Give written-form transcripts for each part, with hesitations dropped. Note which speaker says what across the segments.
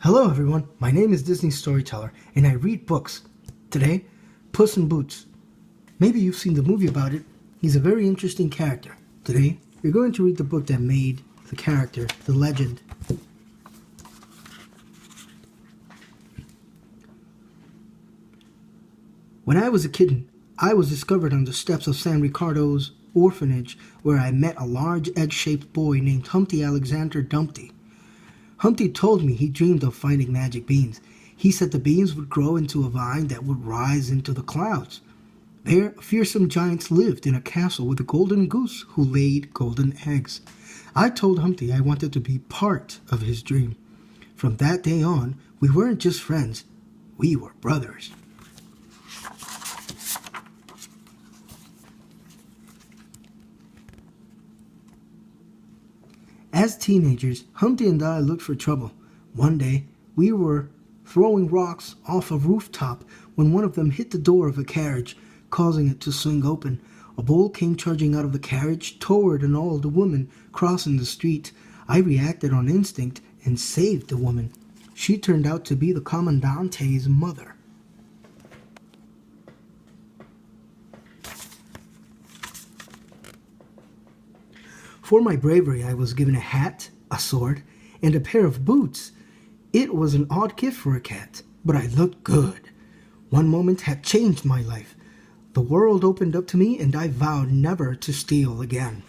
Speaker 1: Hello everyone, my name is Disney Storyteller and I read books. Today, Puss in Boots. Maybe you've seen the movie about it. He's a very interesting character. Today, you're going to read the book that made the character, the legend. When I was a kitten, I was discovered on the steps of San Ricardo's orphanage where I met a large egg-shaped boy named Humpty Alexander Dumpty. Humpty told me he dreamed of finding magic beans. He said the beans would grow into a vine that would rise into the clouds. There, fearsome giants lived in a castle with a golden goose who laid golden eggs. I told Humpty I wanted to be part of his dream. From that day on, we weren't just friends, we were brothers. As teenagers, Humpty and I looked for trouble. One day, we were throwing rocks off a rooftop when one of them hit the door of a carriage, causing it to swing open. A bull came charging out of the carriage toward an old woman crossing the street. I reacted on instinct and saved the woman. She turned out to be the Commandante's mother. For my bravery, I was given a hat, a sword, and a pair of boots. It was an odd gift for a cat, but I looked good. One moment had changed my life. The world opened up to me, and I vowed never to steal again.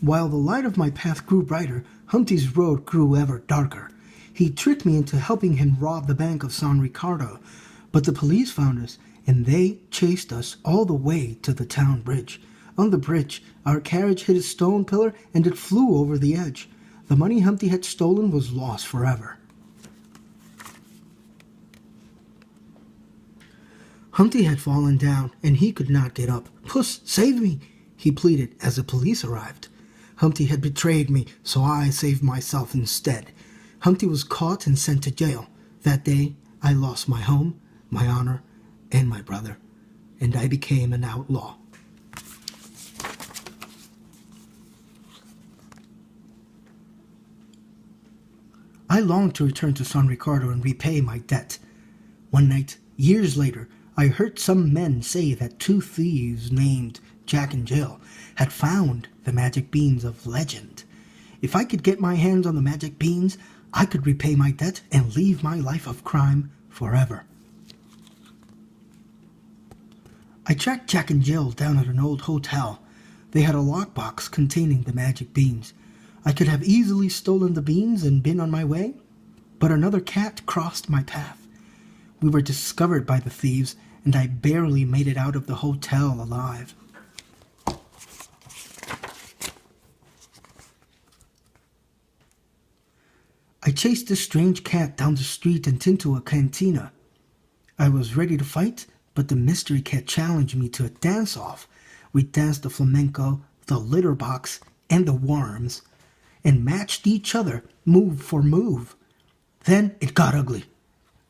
Speaker 1: While the light of my path grew brighter, Humpty's road grew ever darker. He tricked me into helping him rob the bank of San Ricardo, but the police found us, and they chased us all the way to the town bridge. On the bridge, our carriage hit a stone pillar, and it flew over the edge. The money Humpty had stolen was lost forever. Humpty had fallen down, and he could not get up. "Puss, save me!" he pleaded as the police arrived. Humpty had betrayed me, so I saved myself instead. Humpty was caught and sent to jail. That day, I lost my home, my honor, and my brother, and I became an outlaw. I longed to return to San Ricardo and repay my debt. One night, years later, I heard some men say that two thieves named Jack and Jill had found the magic beans of legend. If I could get my hands on the magic beans, I could repay my debt and leave my life of crime forever. I tracked Jack and Jill down at an old hotel. They had a lockbox containing the magic beans. I could have easily stolen the beans and been on my way, but another cat crossed my path. We were discovered by the thieves, and I barely made it out of the hotel alive. I chased this strange cat down the street and into a cantina. I was ready to fight, but the mystery cat challenged me to a dance-off. We danced the flamenco, the litter box, and the worms, and matched each other move for move. Then it got ugly.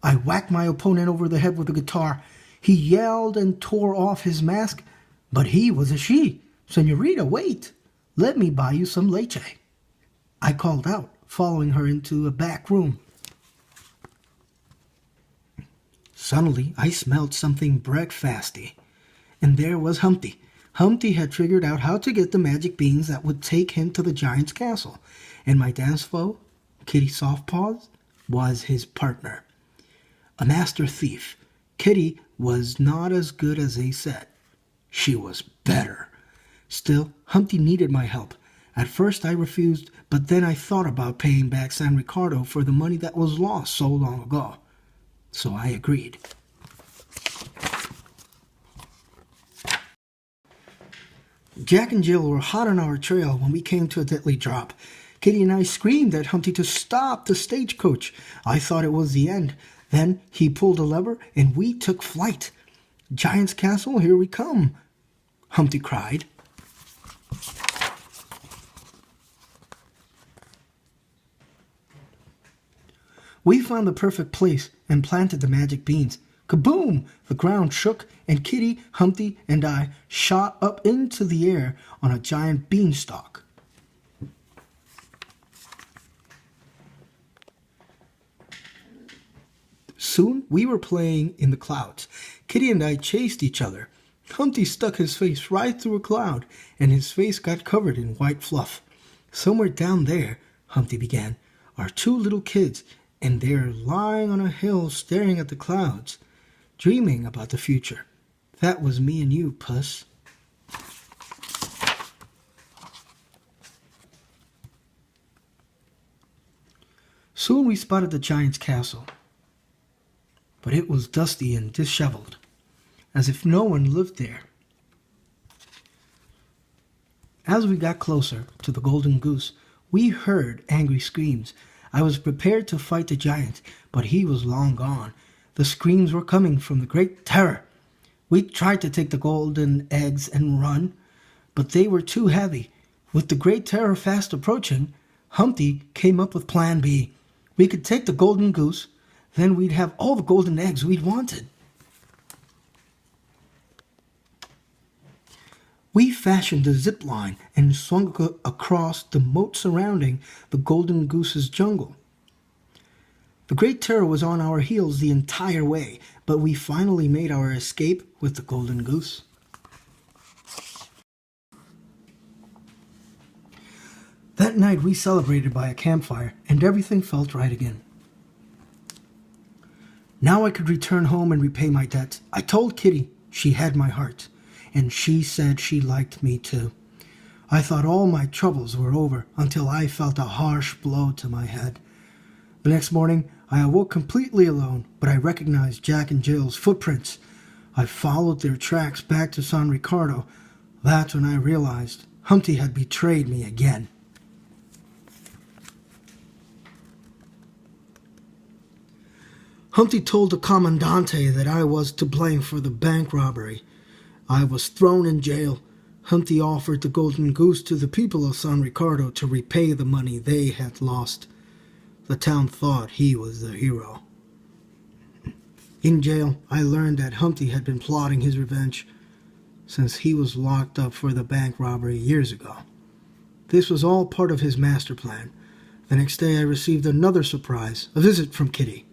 Speaker 1: I whacked my opponent over the head with a guitar. He yelled and tore off his mask, but he was a she. "Senorita, wait. Let me buy you some leche," I called out, following her into a back room. Suddenly, I smelled something breakfasty, and there was Humpty. Humpty had figured out how to get the magic beans that would take him to the giant's castle, and my dance foe, Kitty Softpaws, was his partner. A master thief, Kitty was not as good as they said. She was better. Still, Humpty needed my help. At first I refused, but then I thought about paying back San Ricardo for the money that was lost so long ago. So I agreed. Jack and Jill were hot on our trail when we came to a deadly drop. Kitty and I screamed at Humpty to stop the stagecoach. I thought it was the end. Then he pulled a lever and we took flight. "Giant's castle, here we come," Humpty cried. We found the perfect place and planted the magic beans. Kaboom! The ground shook, and Kitty, Humpty, and I shot up into the air on a giant beanstalk. Soon we were playing in the clouds. Kitty and I chased each other. Humpty stuck his face right through a cloud, and his face got covered in white fluff. Somewhere down there, Humpty began, are two little kids, and they're lying on a hill staring at the clouds, dreaming about the future. That was me and you, Puss. Soon we spotted the giant's castle, but it was dusty and disheveled, as if no one lived there. As we got closer to the golden goose, we heard angry screams. I was prepared to fight the giant, but he was long gone. The screams were coming from the Great Terror. We tried to take the golden eggs and run, but they were too heavy. With the Great Terror fast approaching, Humpty came up with Plan B. We could take the golden goose, then we'd have all the golden eggs we'd wanted. We fashioned a zip line and swung across the moat surrounding the golden goose's jungle. The Great Terror was on our heels the entire way, but we finally made our escape with the golden goose. That night we celebrated by a campfire, and everything felt right again. Now I could return home and repay my debt. I told Kitty she had my heart, and she said she liked me too. I thought all my troubles were over until I felt a harsh blow to my head. The next morning, I awoke completely alone, but I recognized Jack and Jill's footprints. I followed their tracks back to San Ricardo. That's when I realized Humpty had betrayed me again. Humpty told the Commandante that I was to blame for the bank robbery. I was thrown in jail. Humpty offered the golden goose to the people of San Ricardo to repay the money they had lost. The town thought he was the hero. In jail, I learned that Humpty had been plotting his revenge since he was locked up for the bank robbery years ago. This was all part of his master plan. The next day I received another surprise, a visit from Kitty.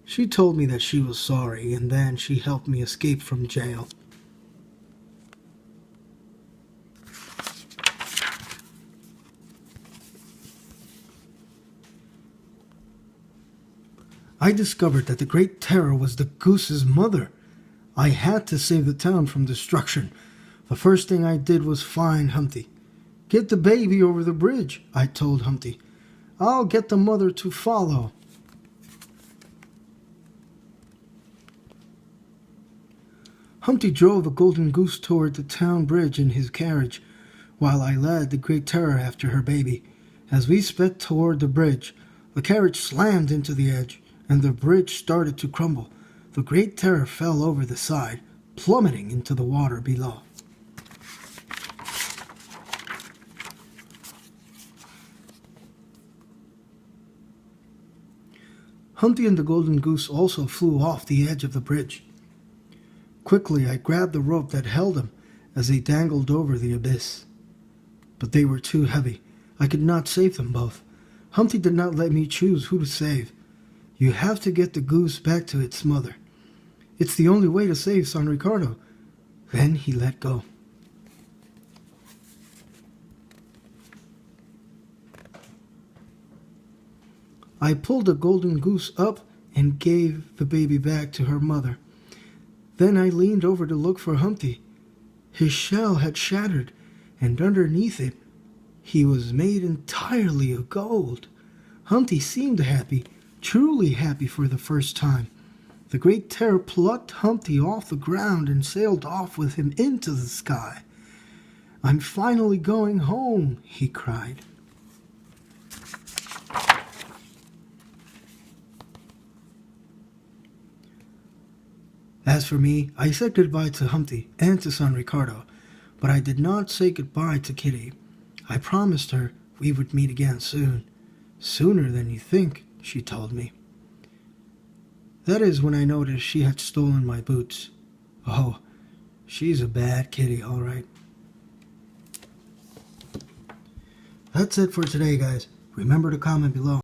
Speaker 1: She told me that she was sorry, and then she helped me escape from jail. I discovered that the Great Terror was the goose's mother. I had to save the town from destruction. The first thing I did was find Humpty. "Get the baby over the bridge," I told Humpty. "I'll get the mother to follow." Humpty drove the golden goose toward the town bridge in his carriage, while I led the Great Terror after her baby. As we sped toward the bridge, the carriage slammed into the edge, and the bridge started to crumble. The Great Terror fell over the side, plummeting into the water below. Humpty and the golden goose also flew off the edge of the bridge. Quickly, I grabbed the rope that held them as they dangled over the abyss. But they were too heavy. I could not save them both. Humpty did not let me choose who to save. "You have to get the goose back to its mother. It's the only way to save San Ricardo." Then he let go. I pulled the golden goose up and gave the baby back to her mother. Then I leaned over to look for Humpty. His shell had shattered, and underneath it, he was made entirely of gold. Humpty seemed happy, truly happy for the first time. The Great Terror plucked Humpty off the ground and sailed off with him into the sky. "I'm finally going home," he cried. As for me, I said goodbye to Humpty and to San Ricardo, but I did not say goodbye to Kitty. I promised her we would meet again soon. "Sooner than you think," she told me. That is when I noticed she had stolen my boots. Oh, she's a bad kitty, all right. That's it for today, guys. Remember to comment below.